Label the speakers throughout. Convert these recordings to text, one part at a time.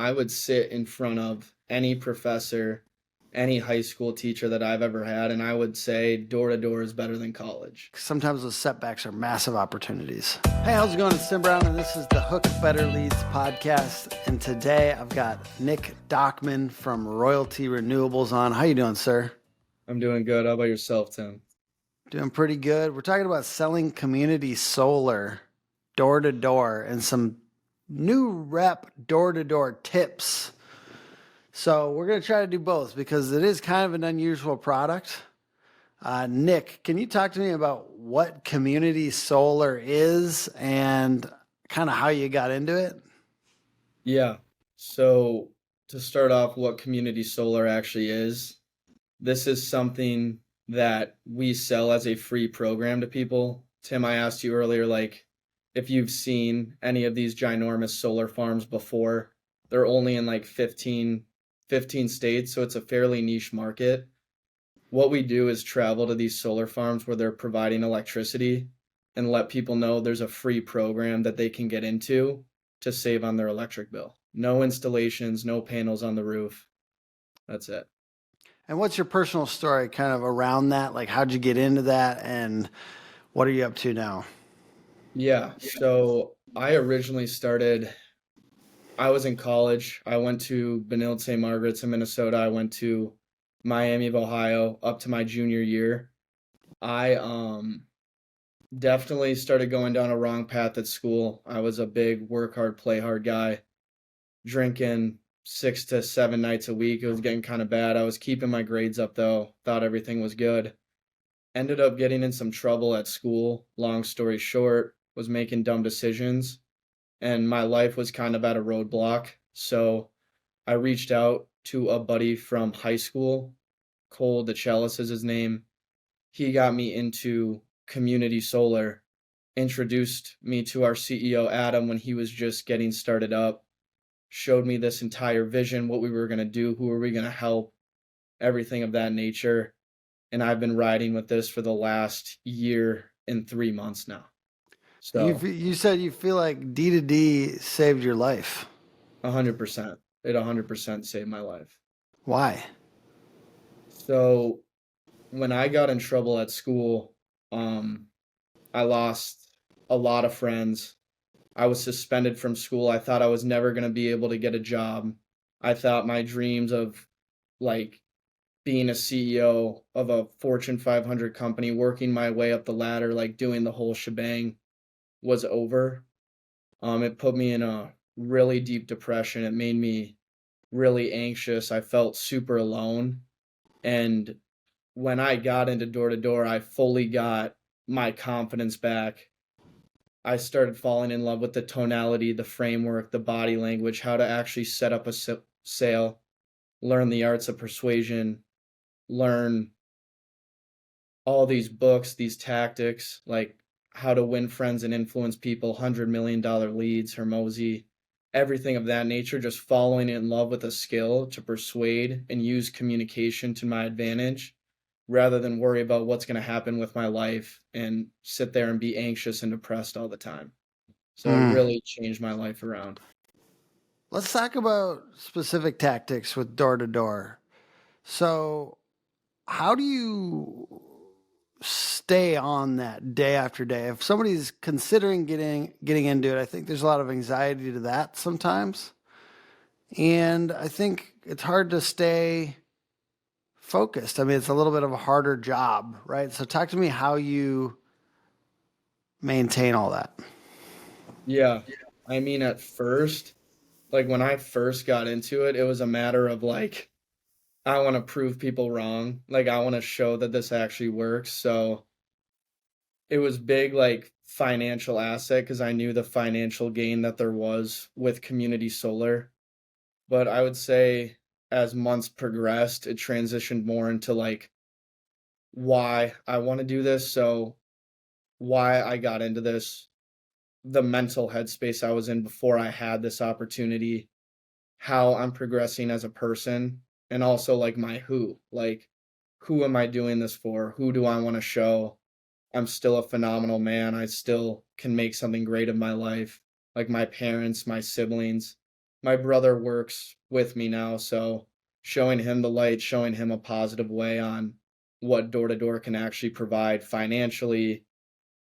Speaker 1: I would sit in front of any professor, any high school teacher that I've ever had, and I would say door to door is better than college.
Speaker 2: Sometimes those setbacks are massive opportunities. Hey, how's it going? It's Tim Brown, and this is the Hook Better Leads podcast. And today I've got Nick Dockman from Royalty Renewables on. How you doing, sir?
Speaker 1: I'm doing good. How about yourself, Tim?
Speaker 2: Doing pretty good. We're talking about selling community solar door to door and some new rep door to door tips. So we're going to try to do both because it is kind of an unusual product. Nick, can you talk to me about what community solar is and kind of how you got into it?
Speaker 1: Yeah. So to start off, what community solar actually is, this is something that we sell as a free program to people. Tim, I asked you earlier, like, if you've seen any of these ginormous solar farms before. They're only in like 15 states, so it's a fairly niche market. What we do is travel to these solar farms where they're providing electricity and let people know there's a free program that they can get into to save on their electric bill. No installations, no panels on the roof. That's it.
Speaker 2: And what's your personal story kind of around that? Like, how'd you get into that and what are you up to now?
Speaker 1: Yeah, so I originally started, I was in college. I went to Benilde St. Margaret's in Minnesota. I went to Miami of Ohio up to my junior year. I definitely started going down a wrong path at school. I was a big work hard, play hard guy, drinking 6 to 7 nights a week. It was getting kind of bad. I was keeping my grades up though, thought everything was good. Ended up getting in some trouble at school. Long story short, was making dumb decisions and my life was kind of at a roadblock. So I reached out to a buddy from high school. Cole DeChellis is his name. He got me into community solar, introduced me to our CEO, Adam, when he was just getting started up, showed me this entire vision, what we were going to do, who were we going to help, everything of that nature. And I've been riding with this for the last year and 3 months now. So
Speaker 2: you said you feel like D2D saved your life.
Speaker 1: 100%. It 100% saved my life.
Speaker 2: Why?
Speaker 1: So when I got in trouble at school, I lost a lot of friends. I was suspended from school. I thought I was never going to be able to get a job. I thought my dreams of like being a CEO of a Fortune 500 company, working my way up the ladder, like doing the whole shebang was over. It put me in a really deep depression. It made me really anxious. I felt super alone. And when I got into door to door, I fully got my confidence back. I started falling in love with the tonality, the framework, the body language, how to actually set up a sale, learn the arts of persuasion, learn all these books, these tactics, like how to win friends and influence people, $100 million leads, Hermosi, everything of that nature, just falling in love with a skill to persuade and use communication to my advantage rather than worry about what's going to happen with my life and sit there and be anxious and depressed all the time. So it really changed my life around.
Speaker 2: Let's talk about specific tactics with door to door. So how do you stay on that day after day? If somebody's considering getting into it, I think there's a lot of anxiety to that sometimes. And I think it's hard to stay focused. I mean, it's a little bit of a harder job, right? So talk to me how you maintain all that.
Speaker 1: Yeah. I mean, at first, like when I first got into it, it was a matter of like, I want to prove people wrong. Like I want to show that this actually works. So it was big, like financial asset because I knew the financial gain that there was with community solar. But I would say as months progressed, it transitioned more into like why I want to do this. So why I got into this, the mental headspace I was in before I had this opportunity, how I'm progressing as a person, and also like my like who am I doing this for? Who do I want to show? I'm still a phenomenal man. I still can make something great of my life. Like my parents, my siblings. my brother works with me now, so showing him the light, showing him a positive way on what door to door can actually provide financially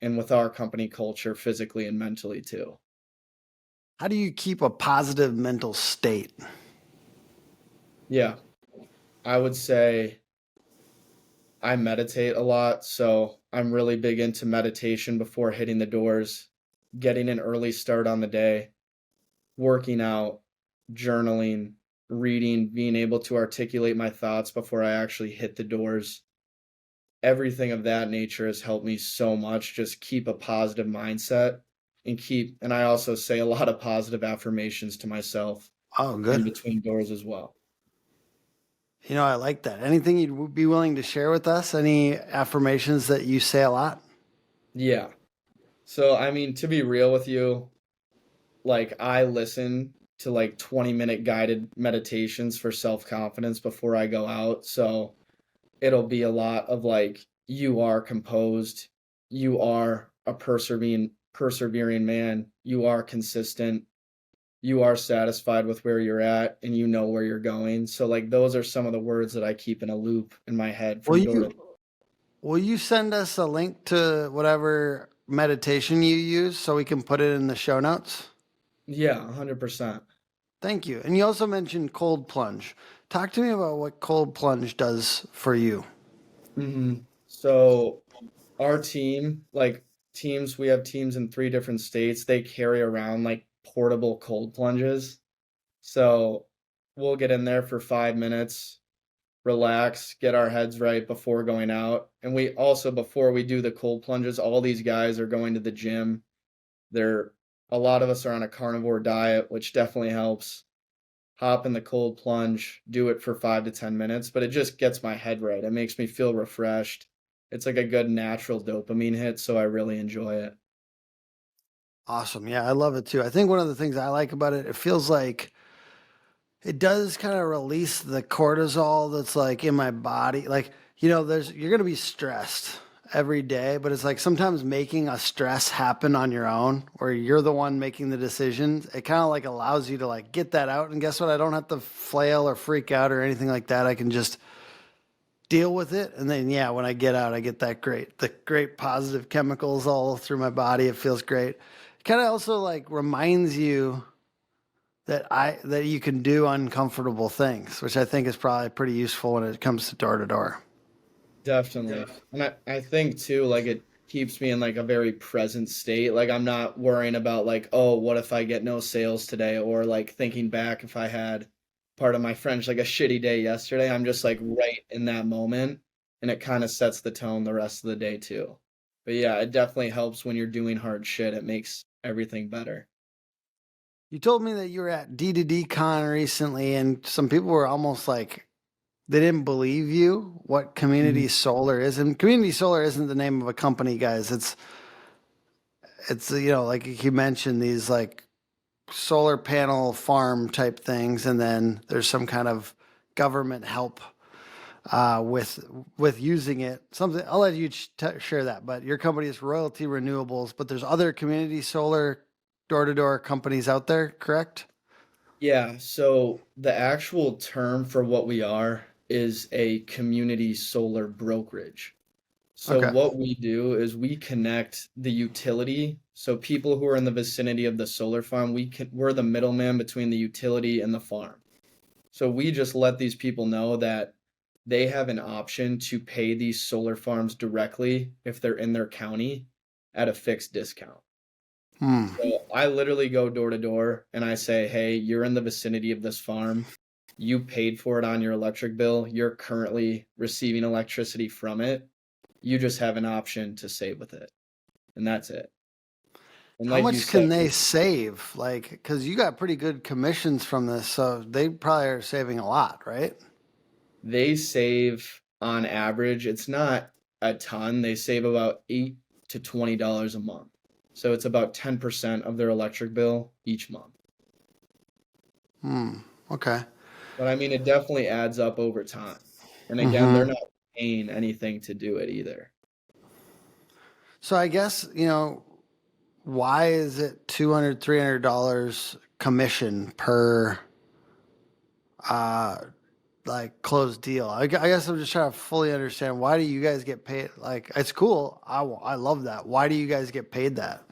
Speaker 1: and with our company culture, physically and mentally too.
Speaker 2: How do you keep a positive mental state?
Speaker 1: Yeah, I would say I meditate a lot, so I'm really big into meditation before hitting the doors, getting an early start on the day, working out, journaling, reading, being able to articulate my thoughts before I actually hit the doors. Everything of that nature has helped me so much. Just keep a positive mindset and I also say a lot of positive affirmations to myself
Speaker 2: Oh,
Speaker 1: in
Speaker 2: good.
Speaker 1: between doors as well.
Speaker 2: I like that. Anything you'd be willing to share with us? Any affirmations that you say a lot?
Speaker 1: Yeah. So, I mean, to be real with you, like I listen to like 20-minute guided meditations for self-confidence before I go out. So, it'll be a lot of like you are composed, you are a persevering man, you are consistent, you are satisfied with where you're at and you know where you're going. So like those are some of the words that I keep in a loop in my head
Speaker 2: Will
Speaker 1: from door to
Speaker 2: you will you send us a link to whatever meditation you use so we can put it in the show notes?
Speaker 1: Yeah, 100%.
Speaker 2: Thank you. And you also mentioned cold plunge. Talk to me about what cold plunge does for you.
Speaker 1: So our team, like teams, we have teams in 3 different states. They carry around like portable cold plunges. So we'll get in there for 5 minutes, relax, get our heads right before going out. And we also, before we do the cold plunges, all these guys are going to the gym. They're a lot of us are on a carnivore diet, which definitely helps. Hop in the cold plunge, do it for 5 to 10 minutes, but it just gets my head right. It makes me feel refreshed. It's like a good natural dopamine hit, so I really enjoy it.
Speaker 2: Awesome. Yeah, I love it too. I think one of the things I like about it, it feels like it does kind of release the cortisol that's like in my body. Like, you're going to be stressed every day, but it's like sometimes making a stress happen on your own where you're the one making the decisions. It kind of like allows you to like get that out. And guess what? I don't have to flail or freak out or anything like that. I can just deal with it. And then, yeah, when I get out, I get the great positive chemicals all through my body. It feels great. It kind of also like reminds you that you can do uncomfortable things, which I think is probably pretty useful when it comes to door to door.
Speaker 1: Definitely. And I think too, like it keeps me in like a very present state. Like I'm not worrying about like, oh, what if I get no sales today? Or like thinking back if I had part of my French like a shitty day yesterday. I'm just like right in that moment and it kind of sets the tone the rest of the day too. But yeah, it definitely helps when you're doing hard shit. It makes everything better.
Speaker 2: You told me that you were at D2D Con recently, and some people were almost like they didn't believe you what community
Speaker 1: Mhm.
Speaker 2: solar is. And community solar isn't the name of a company, guys. It's like you mentioned, these like solar panel farm type things, and then there's some kind of government help with using it. Something I'll let you share that. But your company is Royalty Renewables, but there's other community solar door to door companies out there, correct?
Speaker 1: Yeah, so the actual term for what we are is a community solar brokerage. So
Speaker 2: Okay.
Speaker 1: what we do is we connect the utility. So people who are in the vicinity of the solar farm, we're the middleman between the utility and the farm. So we just let these people know that they have an option to pay these solar farms directly if they're in their county at a fixed discount.
Speaker 2: Hmm.
Speaker 1: So I literally go door to door and I say, "Hey, you're in the vicinity of this farm. You paid for it on your electric bill. You're currently receiving electricity from it. You just have an option to save with it." And that's it. And
Speaker 2: How
Speaker 1: like you
Speaker 2: much
Speaker 1: said,
Speaker 2: can they save? Like, because you got pretty good commissions from this, so they probably are saving a lot, right?
Speaker 1: they save on average, it's not a ton. They save about $8 to $20 a month. So it's about 10% of their electric bill each month.
Speaker 2: Hmm. Okay.
Speaker 1: But I mean, it definitely adds up over time. And again, they're
Speaker 2: Mm-hmm.
Speaker 1: not paying anything to do it either.
Speaker 2: So I guess, why is it $200, $300 commission per uh like closed deal? I guess I'm just trying to fully understand, why do you guys get paid? Like, it's cool. I love that. Why do you guys get paid that?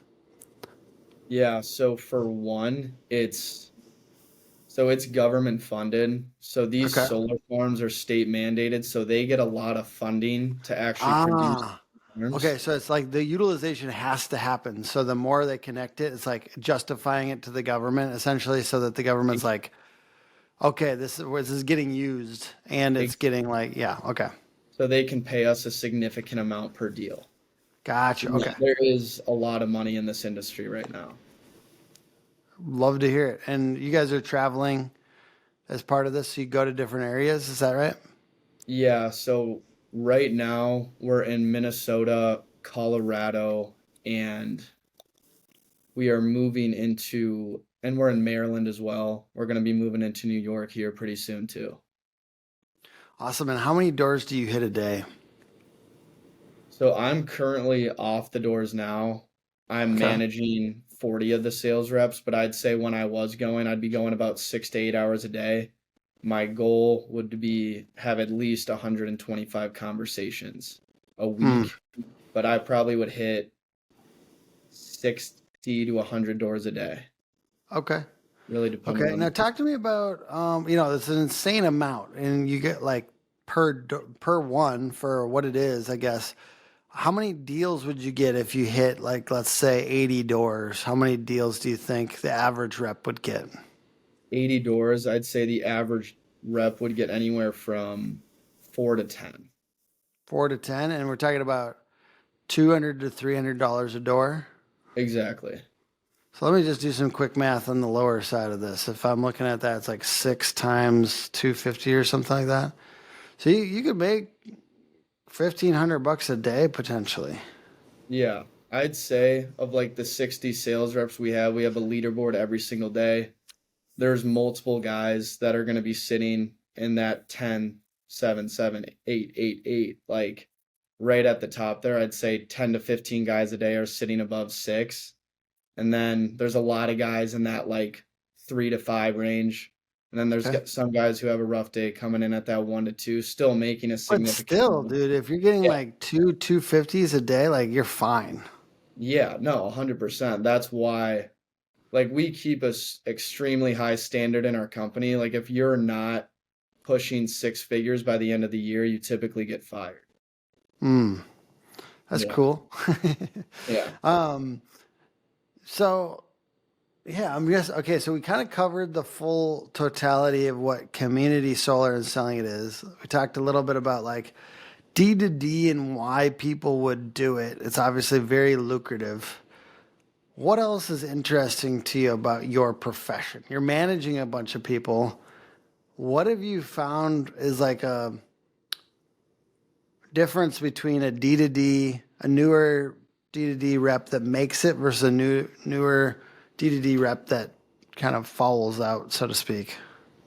Speaker 1: Yeah, so for one, it's government funded. So these
Speaker 2: Okay.
Speaker 1: solar farms are state mandated, so they get a lot of funding to actually produce
Speaker 2: Ah. Okay,
Speaker 1: farms.
Speaker 2: so it's like the utilization has to happen. So the more they connect it, it's like justifying it to the government essentially, so that the government's
Speaker 1: Ex-
Speaker 2: like, okay, this is getting used, and it's
Speaker 1: ex-
Speaker 2: getting like, yeah, okay.
Speaker 1: So they can pay us a significant amount per deal. So
Speaker 2: Gotcha.
Speaker 1: yeah,
Speaker 2: Okay.
Speaker 1: there is a lot of money in this industry right now.
Speaker 2: Love to hear it. And you guys are traveling as part of this, so you go to different areas, is that right?
Speaker 1: Yeah, so right now we're in Minnesota, Colorado, and we are moving into, and we're in Maryland as well. We're going to be moving into New York here pretty soon too.
Speaker 2: Awesome. And how many doors do you hit a day?
Speaker 1: So I'm currently off the doors now. I'm
Speaker 2: Okay.
Speaker 1: managing 40 of the sales reps, but I'd say when I was going, I'd be going about 6 to 8 hours a day. My goal would be have at least 125 conversations a
Speaker 2: Hmm.
Speaker 1: week, but I probably would hit 60 to 100 doors a day,
Speaker 2: Okay.
Speaker 1: really depending
Speaker 2: Okay.
Speaker 1: on
Speaker 2: Now
Speaker 1: the.
Speaker 2: talk to me about, it's an insane amount, and you get like per one for what it is, I guess. How many deals would you get if you hit, like, let's say 80 doors? How many deals do you think the average rep would get?
Speaker 1: 80 doors, I'd say the average rep would get anywhere from 4 to 10.
Speaker 2: 4 to 10, and we're talking about $200 to $300 a door.
Speaker 1: Exactly.
Speaker 2: So let me just do some quick math on the lower side of this. If I'm looking at that, it's like 6 times 250 or something like that. So you could make $1,500 a day potentially.
Speaker 1: Yeah. I'd say of like the 60 sales reps we have a leaderboard every single day. There's multiple guys that are going to be sitting in that 10, 7, 7, 8, 8, 8, like right at the top there. I'd say 10 to 15 guys a day are sitting above six. And then there's a lot of guys in that like 3 to 5 range. And then there's
Speaker 2: Okay.
Speaker 1: some guys who have a rough day coming in at that 1 to 2, still making a
Speaker 2: But
Speaker 1: significant
Speaker 2: still,
Speaker 1: amount.
Speaker 2: dude, if you're getting
Speaker 1: Yeah.
Speaker 2: like 250s a day, like, you're fine.
Speaker 1: Yeah, no, 100%. That's why, like, we keep a extremely high standard in our company. Like, if you're not pushing six figures by the end of the year, you typically get fired.
Speaker 2: Hmm. That's
Speaker 1: Yeah.
Speaker 2: cool.
Speaker 1: Yeah.
Speaker 2: um, so yeah, I'm just okay. So we kind of covered the full totality of what community solar and selling it is. We talked a little bit about like D2D and why people would do it. It's obviously very lucrative. What else is interesting to you about your profession? You're managing a bunch of people. What have you found is like a difference between a D2D, a newer D2D rep that makes it versus a newer D2D rep that kind of follows out, so to speak?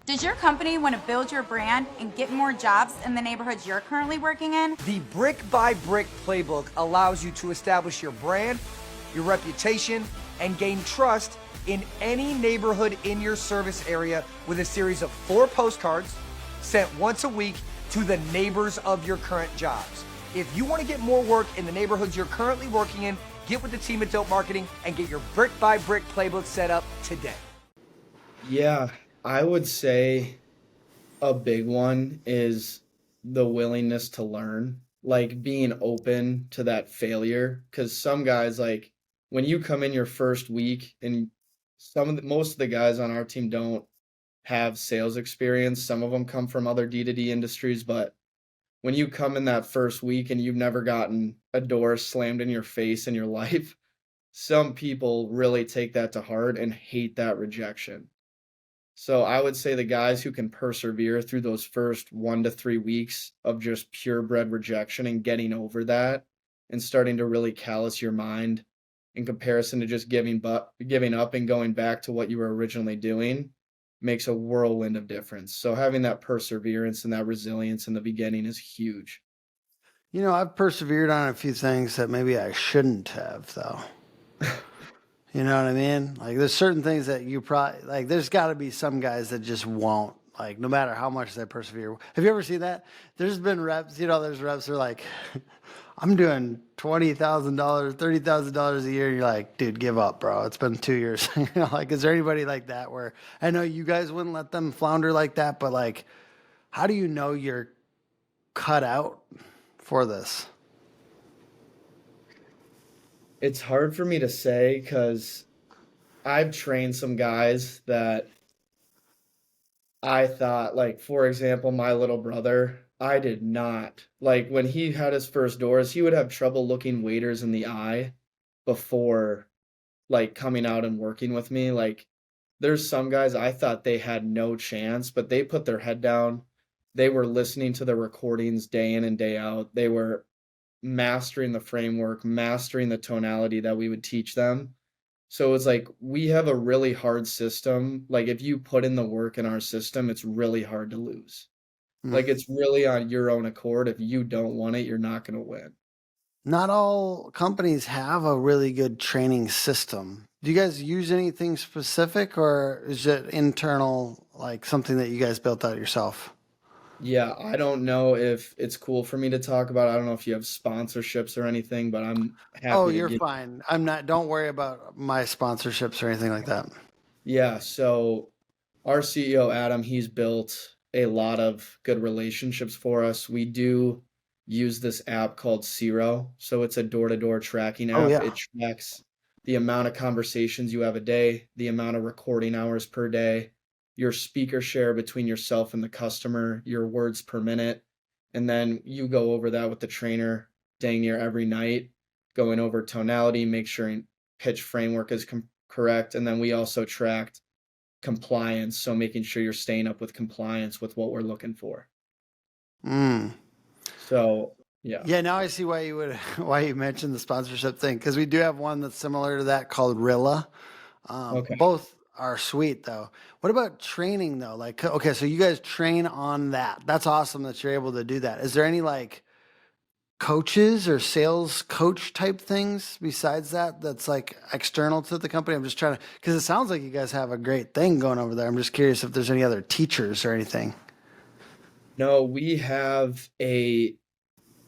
Speaker 3: Does your company want to build your brand and get more jobs in the neighborhoods you're currently working in?
Speaker 4: The Brick by Brick playbook allows you to establish your brand, your reputation, and gain trust in any neighborhood in your service area with a series of 4 postcards sent once a week to the neighbors of your current jobs. If you want to get more work in the neighborhoods you're currently working in, get with the team at Dope Marketing and get your Brick by Brick playbook set up today.
Speaker 1: Yeah. I would say a big one is the willingness to learn, like being open to that failure. Because some guys, like when you come in your first week, and most of the guys on our team don't have sales experience. Some of them come from other D2D industries, but when you come in that first week and you've never gotten a door slammed in your face in your life, some people really take that to heart and hate that rejection. So I would say the guys who can persevere through those first 1 to 3 weeks of just purebred rejection and getting over that and starting to really callous your mind in comparison to just giving up and going back to what you were originally doing makes a whirlwind of difference. So having that perseverance and that resilience in the beginning is huge.
Speaker 2: I've persevered on a few things that maybe I shouldn't have, though. You know what I mean? Like there's certain things that you probably like there's got to be some guys that just won't like no matter how much they persevere. Have you ever seen that? There's been reps, there's reps that are like I'm doing $20,000, $30,000 a year. You're like, dude, give up, bro. It's been 2 years. Like, is there anybody like that where I know you guys wouldn't let them flounder like that, but like, how do you know you're cut out for this?
Speaker 1: It's hard for me to say because I've trained some guys that I thought, like, for example, my little brother, I did not. Like, when he had his first doors, he would have trouble looking waiters in the eye before, like, coming out and working with me. Like, there's some guys I thought they had no chance, but they put their head down. They were listening to the recordings day in and day out. They were mastering the framework, mastering the tonality that we would teach them. So it's like we have a really hard system. Like if you put in the work in our system, it's really hard to lose.
Speaker 2: Mm.
Speaker 1: Like it's really on your own accord. If you don't want it, you're not going to win.
Speaker 2: Not all companies have a really good training system. Do you guys use anything specific or is it internal, like something that you guys built out yourself?
Speaker 1: Yeah, I don't know if it's cool for me to talk about. I don't know if you have sponsorships or anything, but I'm
Speaker 2: Oh,
Speaker 1: happy to
Speaker 2: you're
Speaker 1: give.
Speaker 2: fine. I'm not, don't worry about my sponsorships or anything like that.
Speaker 1: Yeah, so our CEO Adam, he's built a lot of good relationships for us. We do use this app called Zero. So it's a door-to-door tracking
Speaker 2: Oh,
Speaker 1: app.
Speaker 2: yeah.
Speaker 1: It tracks the amount of conversations you have a day, the amount of recording hours per day, your speaker share between yourself and the customer, your words per minute. And then you go over that with the trainer dang near every night, going over tonality, make sure pitch framework is correct. And then we also tracked compliance, so making sure you're staying up with compliance with what we're looking for.
Speaker 2: Mm.
Speaker 1: So, yeah.
Speaker 2: Yeah, now I see why you would why you mentioned the sponsorship thing because we do have one that's similar to that called Rilla.
Speaker 1: Okay.
Speaker 2: Both are sweet though. What about training though? Like, okay, so you guys train on that. That's awesome that you're able to do that. Is there any like coaches or sales coach type things besides that that's like external to the company? I'm just trying to because it sounds like you guys have a great thing going over there. I'm just curious if there's any other teachers or anything.
Speaker 1: No, we have a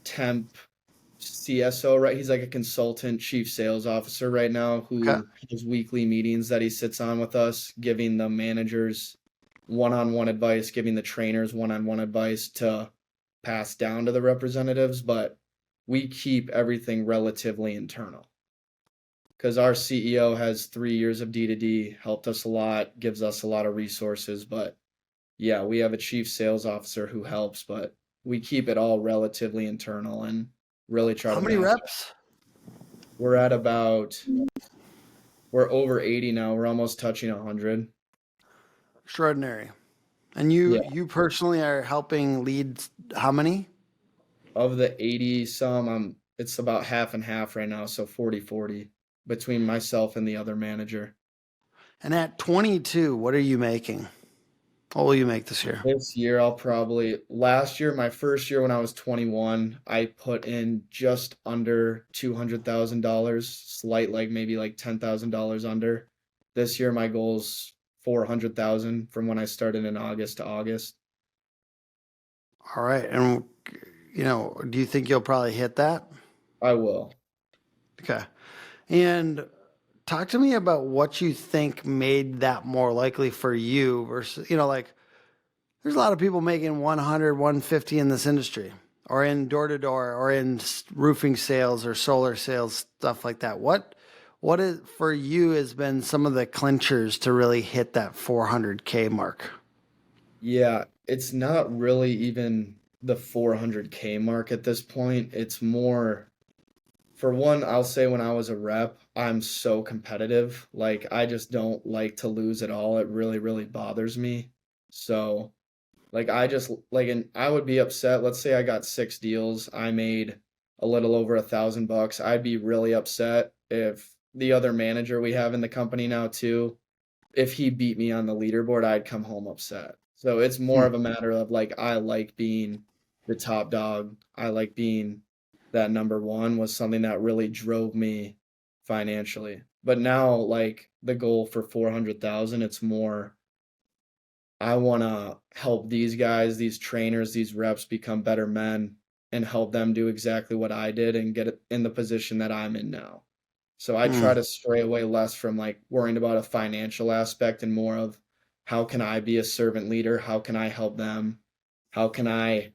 Speaker 1: temp CSO, right? He's like a consultant chief sales officer right now
Speaker 2: Okay.
Speaker 1: who has weekly meetings that he sits on with us, giving the managers one-on-one advice, giving the trainers one-on-one advice to pass down to the representatives, but we keep everything relatively internal. Because our CEO has 3 years of D2D, helped us a lot, gives us a lot of resources. But yeah, we have a chief sales officer who helps, but we keep it all relatively internal and really try
Speaker 2: How
Speaker 1: to
Speaker 2: many
Speaker 1: master.
Speaker 2: reps?
Speaker 1: We're at about, we're over 80 now. We're almost touching 100.
Speaker 2: Extraordinary. And
Speaker 1: Yeah,
Speaker 2: you personally are helping lead how many?
Speaker 1: of the 80 some, it's about half and half right now, so 40-40 between myself and the other manager.
Speaker 2: And at 22, what are you making? What will you make this year?
Speaker 1: This year, last year, my first year when I was 21, I put in just under $200,000, like maybe like $10,000 under. This year, my goal's 400,000 from when I started in August to August.
Speaker 2: All right. And, do you think you'll probably hit that?
Speaker 1: I will.
Speaker 2: Okay. And talk to me about what you think made that more likely for you versus, like there's a lot of people making 100, 150 in this industry or in door to door or in roofing sales or solar sales, stuff like that. What is for you has been some of the clinchers to really hit that 400K mark?
Speaker 1: Yeah, it's not really even the 400K mark at this point. It's more, for one, I'll say when I was a rep, I'm so competitive. Like, I just don't like to lose at all. It really, really bothers me. So, like, I just, like, and I would be upset. Let's say I got 6 deals. I made a little over $1,000. I'd be really upset if the other manager we have in the company now, too, if he beat me on the leaderboard, I'd come home upset. So it's more
Speaker 2: Hmm.
Speaker 1: of a matter of like I like being the top dog. I like being that number one was something that really drove me financially. But now, like the goal for 400,000, it's more I want to help these guys, these trainers, these reps become better men and help them do exactly what I did and get in the position that I'm in now. So I try
Speaker 2: Mm.
Speaker 1: to stray away less from like worrying about a financial aspect and more of how can I be a servant leader? How can I help them? How can I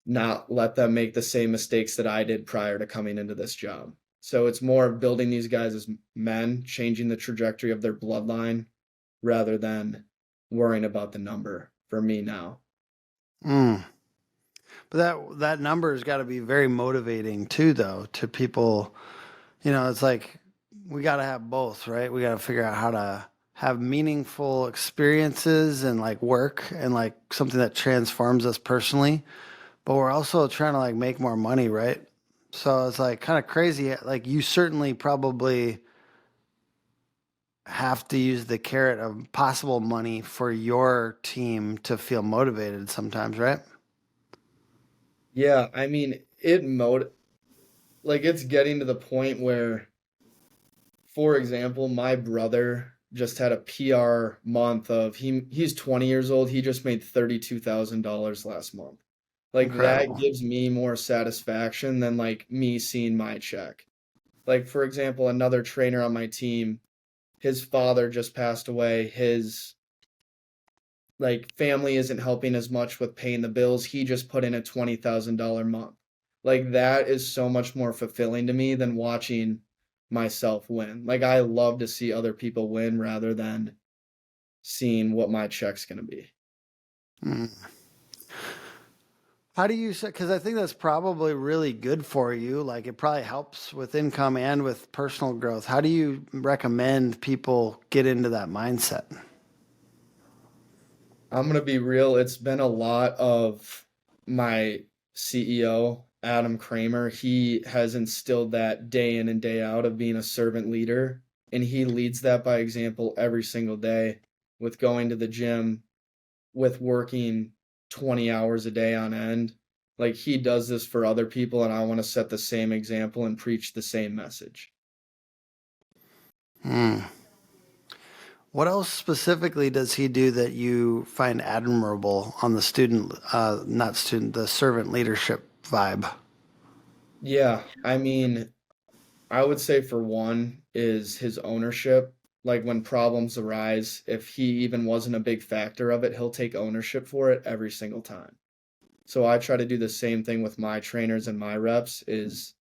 Speaker 1: not let them make the same mistakes that I did prior to coming into this job? So it's more of building these guys as men, changing the trajectory of their bloodline rather than worrying about the number for me now.
Speaker 2: Mm. But that number has got to be very motivating too, though, to people. You know, it's like we got to have both, right? We got to figure out how to have meaningful experiences and like work and like something that transforms us personally, but we're also trying to like make more money, right? So it's like kind of crazy. Like you certainly probably have to use the carrot of possible money for your team to feel motivated sometimes, right?
Speaker 1: Yeah, I mean, like it's getting to the point where, for example, my brother just had a PR month of he's 20 years old. He just made $32,000 last month. Like that
Speaker 2: Incredible.
Speaker 1: gives me more satisfaction than like me seeing my check. Like for example, another trainer on my team, his father just passed away. His like family isn't helping as much with paying the bills. He just put in a $20,000 month. Like that is so much more fulfilling to me than watching myself win. Like I love to see other people win rather than seeing what my check's going to be.
Speaker 2: Mm. How do you say, because I think that's probably really good for you. Like it probably helps with income and with personal growth. How do you recommend people get into that mindset?
Speaker 1: I'm going to be real, it's been a lot of my CEO, Adam Kramer. He has instilled that day in and day out of being a servant leader, and he leads that by example every single day with going to the gym, with working 20 hours a day on end. Like he does this for other people, and I want to set the same example and preach the same message.
Speaker 2: Hmm. What else specifically does he do that you find admirable on the student, not student, the servant leadership vibe?
Speaker 1: Yeah, I mean, I would say for one is his ownership. Like when problems arise, if he even wasn't a big factor of it, he'll take ownership for it every single time. So I try to do the same thing with my trainers and my reps is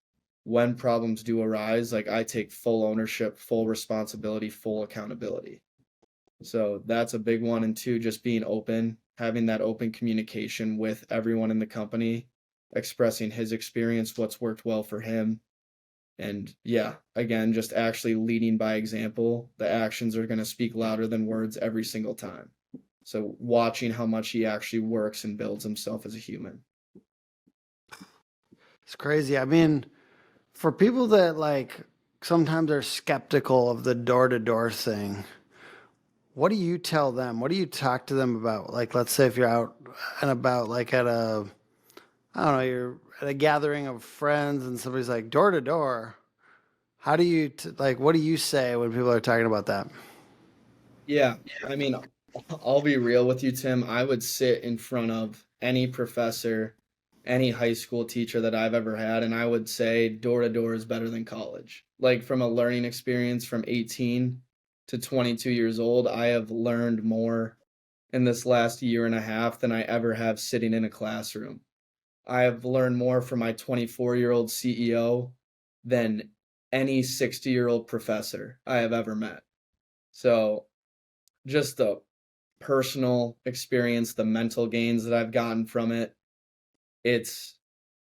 Speaker 1: when problems do arise, like I take full ownership, full responsibility, full accountability. So that's a big one. And two, just being open, having that open communication with everyone in the company, expressing his experience, what's worked well for him. And yeah, again, just actually leading by example. The actions are going to speak louder than words every single time. So watching how much he actually works and builds himself as a human.
Speaker 2: It's crazy. I mean, for people that like sometimes are skeptical of the door to door thing, what do you tell them? What do you talk to them about? Like, let's say if you're out and about, like at a, I don't know, you're at a gathering of friends and somebody's like door to door. How do you, like, what do you say when people are talking about that?
Speaker 1: Yeah, I mean, I'll be real with you, Tim. I would sit in front of any professor, any high school teacher that I've ever had, and I would say door to door is better than college. Like from a learning experience from 18 to 22 years old, I have learned more in this last year and a half than I ever have sitting in a classroom. I have learned more from my 24-year-old CEO than any 60-year-old professor I have ever met. So just the personal experience, the mental gains that I've gotten from it, it's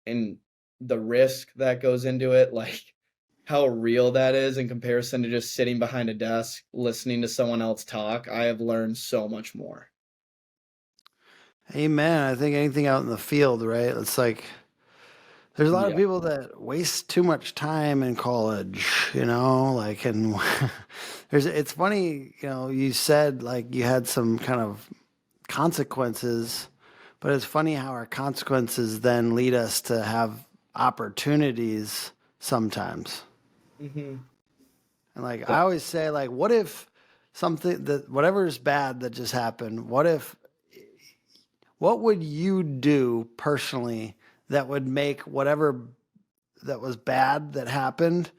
Speaker 1: and the risk that goes into it, like how real that is in comparison to just sitting behind a desk listening to someone else talk. I have learned so much more.
Speaker 2: Amen. I think anything out in the field, right? It's like there's a lot of
Speaker 1: Yeah.
Speaker 2: people that waste too much time in college, you know, like, and it's funny, you know, you said like you had some kind of consequences, but it's funny how our consequences then lead us to have opportunities sometimes.
Speaker 1: Hmm.
Speaker 2: And like I always say, like, what if something that whatever is bad that just happened, what would you do personally that would make whatever that was bad that happened,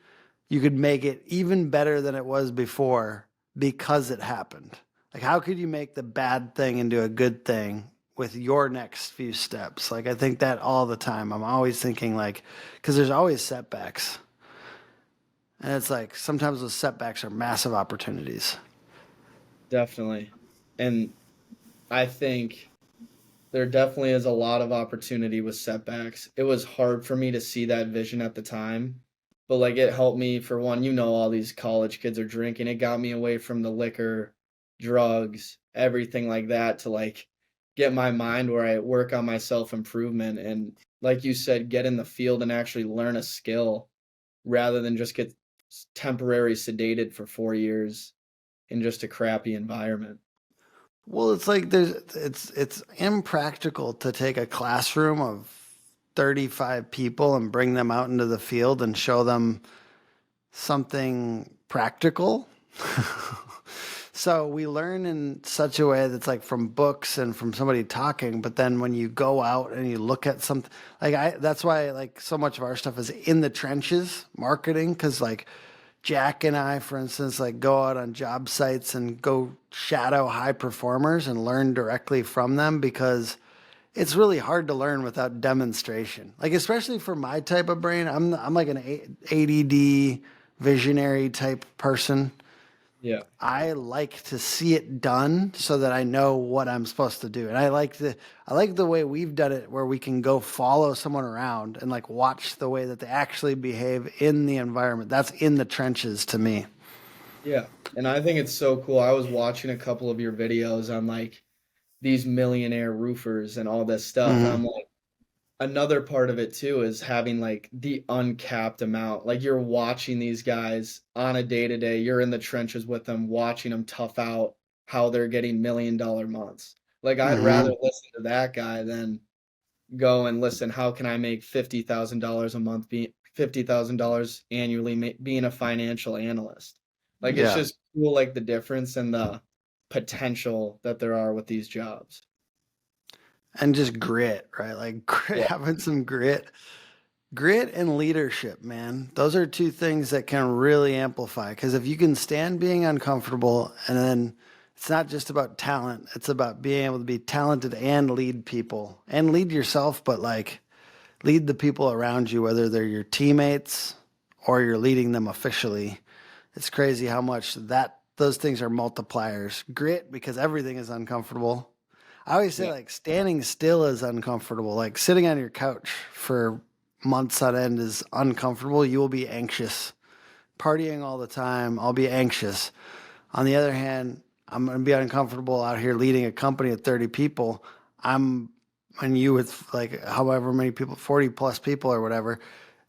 Speaker 2: you could make it even better than it was before because it happened? Like, how could you make the bad thing into a good thing with your next few steps? Like, I think that all the time. I'm always thinking, like, because there's always setbacks. And it's like sometimes those setbacks are massive opportunities.
Speaker 1: Definitely. And I think there definitely is a lot of opportunity with setbacks. It was hard for me to see that vision at the time, but like it helped me for one, all these college kids are drinking. It got me away from the liquor, drugs, everything like that to like get my mind where I work on my self-improvement and like you said, get in the field and actually learn a skill rather than just get temporary sedated for 4 years in just a crappy environment.
Speaker 2: Well, it's like it's impractical to take a classroom of 35 people and bring them out into the field and show them something practical. So we learn in such a way that's like from books and from somebody talking, but then when you go out and you look at something that's why like so much of our stuff is in the trenches marketing, because like Jack and I, for instance, like go out on job sites and go shadow high performers and learn directly from them, because it's really hard to learn without demonstration. Like especially for my type of brain, I'm like an ADD visionary type person.
Speaker 1: Yeah.
Speaker 2: I like to see it done so that I know what I'm supposed to do. And I like the way we've done it, where we can go follow someone around and like watch the way that they actually behave in the environment. That's in the trenches to me.
Speaker 1: Yeah. And I think it's so cool. I was watching a couple of your videos on like these millionaire roofers and all this stuff. And
Speaker 2: Hmm.
Speaker 1: I'm like, another part of it too is having like the uncapped amount. Like you're watching these guys on a day to day, you're in the trenches with them, watching them tough out how they're getting $1 million months. Like I'd rather
Speaker 2: Hmm.
Speaker 1: listen to that guy than go and listen, how can I make $50,000 a month, be $50,000 annually being a financial analyst? Like it's
Speaker 2: Yeah.
Speaker 1: just cool, like the difference and the potential that there are with these jobs.
Speaker 2: And just grit, right? Like grit,
Speaker 1: Yeah.
Speaker 2: having some grit. Grit and leadership, man. Those are two things that can really amplify. Because if you can stand being uncomfortable, and then it's not just about talent, it's about being able to be talented and lead people and lead yourself, but like lead the people around you, whether they're your teammates or you're leading them officially. It's crazy how much those things are multipliers. Grit, because everything is uncomfortable. I always say
Speaker 1: Yeah.
Speaker 2: like standing still is uncomfortable. Like sitting on your couch for months on end is uncomfortable. You will be anxious. Partying all the time, I'll be anxious. On the other hand, I'm going to be uncomfortable out here leading a company of 30 people. I'm and you with like however many people, 40 plus people or whatever.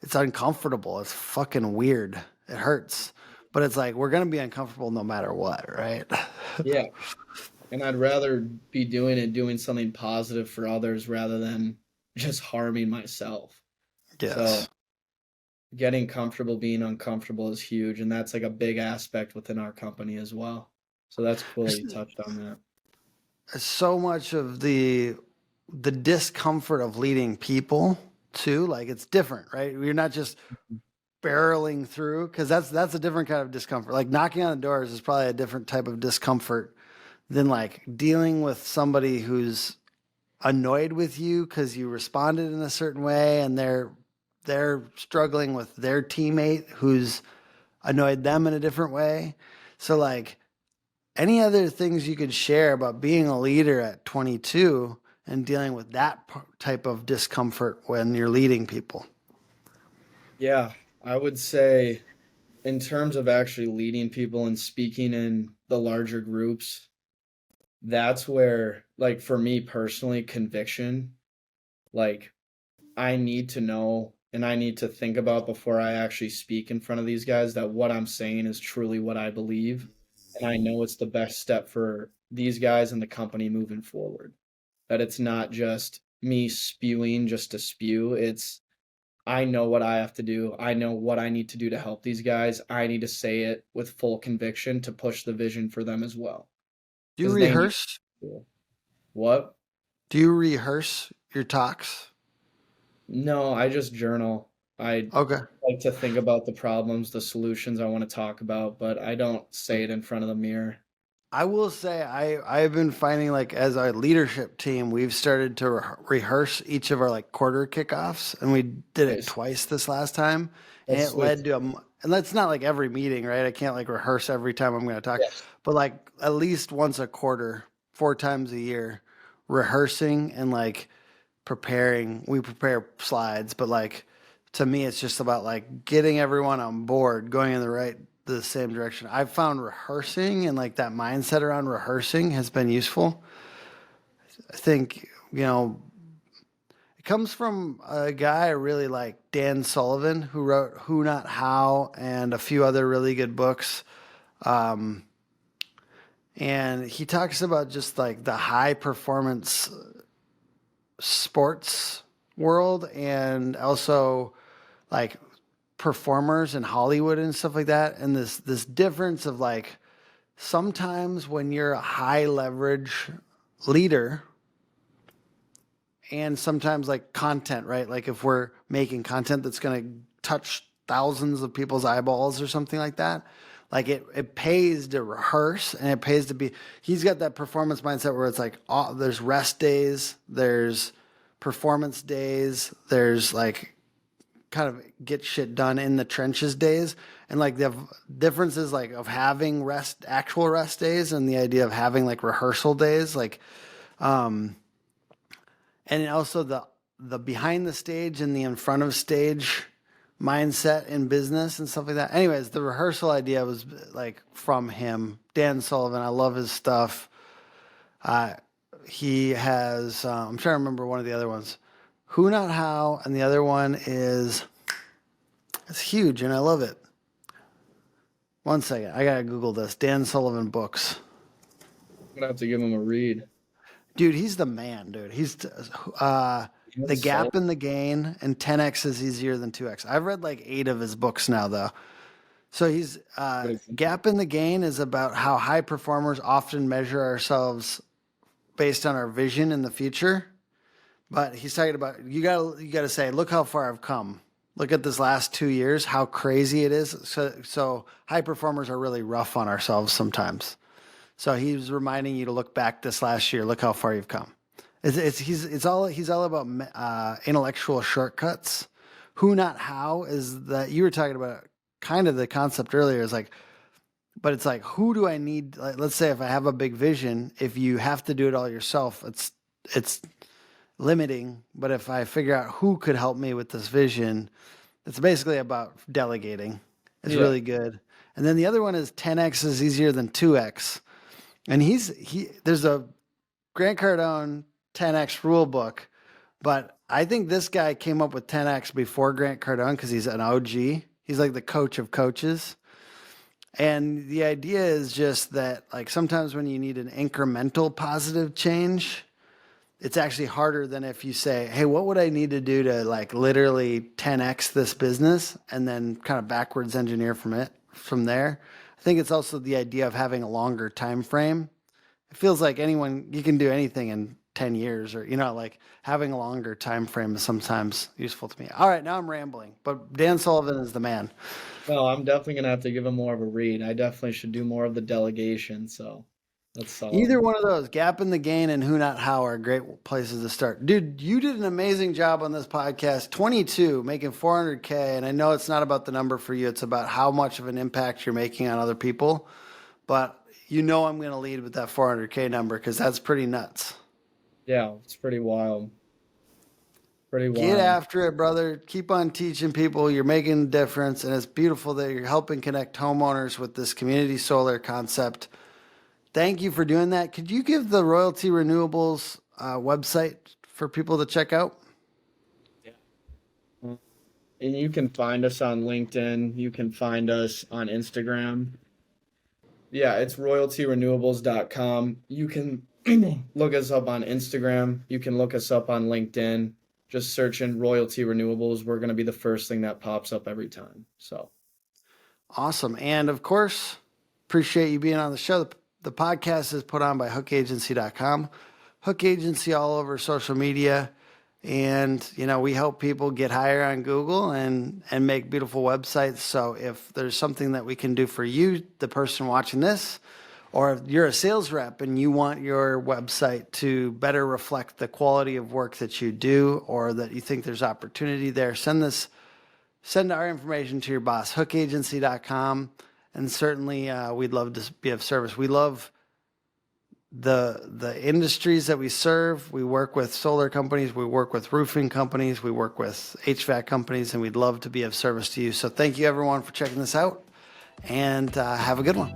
Speaker 2: It's uncomfortable. It's fucking weird. It hurts. But it's like we're going to be uncomfortable no matter what, right?
Speaker 1: Yeah. And I'd rather be doing something positive for others rather than just harming myself. So
Speaker 2: Yes.
Speaker 1: getting comfortable being uncomfortable is huge, and that's like a big aspect within our company as well. So that's cool that you touched on that.
Speaker 2: So much of the discomfort of leading people too, like it's different, right? You're not just barreling through, because that's a different kind of discomfort. Like knocking on the doors is probably a different type of discomfort than like dealing with somebody who's annoyed with you because you responded in a certain way, and they're struggling with their teammate who's annoyed them in a different way. So like any other things you could share about being a leader at 22 and dealing with that type of discomfort when you're leading people?
Speaker 1: Yeah, I would say in terms of actually leading people and speaking in the larger groups, that's where, like for me personally, conviction, like I need to know and I need to think about before I actually speak in front of these guys that what I'm saying is truly what I believe. And I know it's the best step for these guys and the company moving forward. That it's not just me spewing just to spew. It's I know what I have to do. I know what I need to do to help these guys. I need to say it with full conviction to push the vision for them as well.
Speaker 2: Do you
Speaker 1: 'Cause they need
Speaker 2: rehearse?
Speaker 1: to. What?
Speaker 2: Do you rehearse your talks?
Speaker 1: No, I just journal. I
Speaker 2: Okay.
Speaker 1: like to think about the problems, the solutions I want to talk about, but I don't say it in front of the mirror.
Speaker 2: I will say I've been finding like as our leadership team, we've started to rehearse each of our like quarter kickoffs, and we did it
Speaker 1: Nice.
Speaker 2: twice this last time, and
Speaker 1: That's
Speaker 2: it
Speaker 1: sweet.
Speaker 2: led to and that's not like every meeting, right? I can't like rehearse every time I'm going to talk,
Speaker 1: Yes.
Speaker 2: but like at least once a quarter, 4 times a year, rehearsing and like preparing. We prepare slides, but like to me, it's just about like getting everyone on board, going in the same direction. I've found rehearsing and like that mindset around rehearsing has been useful. I think, it comes from a guy I really like, Dan Sullivan, who wrote Who Not How and a few other really good books. And he talks about just like the high performance sports world and also like performers in Hollywood and stuff like that. And this difference of like sometimes when you're a high leverage leader and sometimes like content, right? Like if we're making content that's going to touch thousands of people's eyeballs or something like that, like it pays to rehearse and it pays to be, he's got that performance mindset where it's like, there's rest days, there's performance days, there's like kind of get shit done in the trenches days. And like the differences like of having actual rest days and the idea of having like rehearsal days, like, and also the behind the stage and the in front of stage mindset in business and stuff like that. Anyways, the rehearsal idea was like from him, Dan Sullivan. I love his stuff. He has, I'm trying to remember one of the other ones, Who Not How, and the other one is, it's huge and I love it. One second, I gotta Google this. Dan Sullivan books.
Speaker 1: I'm gonna have to give him a read.
Speaker 2: Dude, he's the man, dude. He's The Gap and the Gain and 10x is easier than 2x. I've read like 8 of his books now, though. So he's Gap and the Gain is about how high performers often measure ourselves based on our vision in the future. But he's talking about you gotta say, look how far I've come. Look at this last 2 years, how crazy it is. So high performers are really rough on ourselves sometimes. So he's reminding you to look back this last year. Look how far you've come. He's all about intellectual shortcuts. Who Not How is that you were talking about kind of the concept earlier is like, but it's like, who do I need? Like, let's say if I have a big vision, if you have to do it all yourself, it's limiting. But if I figure out who could help me with this vision, it's basically about delegating. It's really good. And then the other one is 10x is easier than 2x. And there's a Grant Cardone 10x rule book, but I think this guy came up with 10x before Grant Cardone because he's an OG. He's like the coach of coaches. And the idea is just that like sometimes when you need an incremental positive change, it's actually harder than if you say, hey, what would I need to do to like literally 10x this business and then kind of backwards engineer from there. I think it's also the idea of having a longer time frame. It feels like you can do anything in 10 years or, like having a longer time frame is sometimes useful to me. All right, now I'm rambling, but Dan Sullivan is the man.
Speaker 1: No, I'm definitely gonna have to give him more of a read. I definitely should do more of the delegation, so that's solid.
Speaker 2: Either one of those, Gap and the Gain and Who Not How, are great places to start. Dude, you did an amazing job on this podcast. 22, making 400K, and I know it's not about the number for you. It's about how much of an impact you're making on other people. But I'm going to lead with that 400K number because that's pretty nuts.
Speaker 1: Yeah, it's pretty wild. Pretty wild.
Speaker 2: Get after it, brother. Keep on teaching people. You're making a difference, and it's beautiful that you're helping connect homeowners with this community solar concept. Thank you for doing that. Could you give the Royalty Renewables website for people to check out?
Speaker 1: Yeah. And you can find us on LinkedIn. You can find us on Instagram. Yeah, it's royaltyrenewables.com. You can look us up on Instagram. You can look us up on LinkedIn. just search in royalty renewables. We're going to be the first thing that pops up every time. So
Speaker 2: awesome. And of course, appreciate you being on the show. The podcast is put on by hookagency.com. Hook Agency all over social media. And, you know, we help people get higher on Google and make beautiful websites. So if there's something that we can do for you, the person watching this, or if you're a sales rep and you want your website to better reflect the quality of work that you do, or that you think there's opportunity there, send our information to your boss, hookagency.com. And certainly we'd love to be of service. We love the industries that we serve. We work with solar companies, we work with roofing companies, we work with HVAC companies, and we'd love to be of service to you. So thank you everyone for checking this out, and have a good one.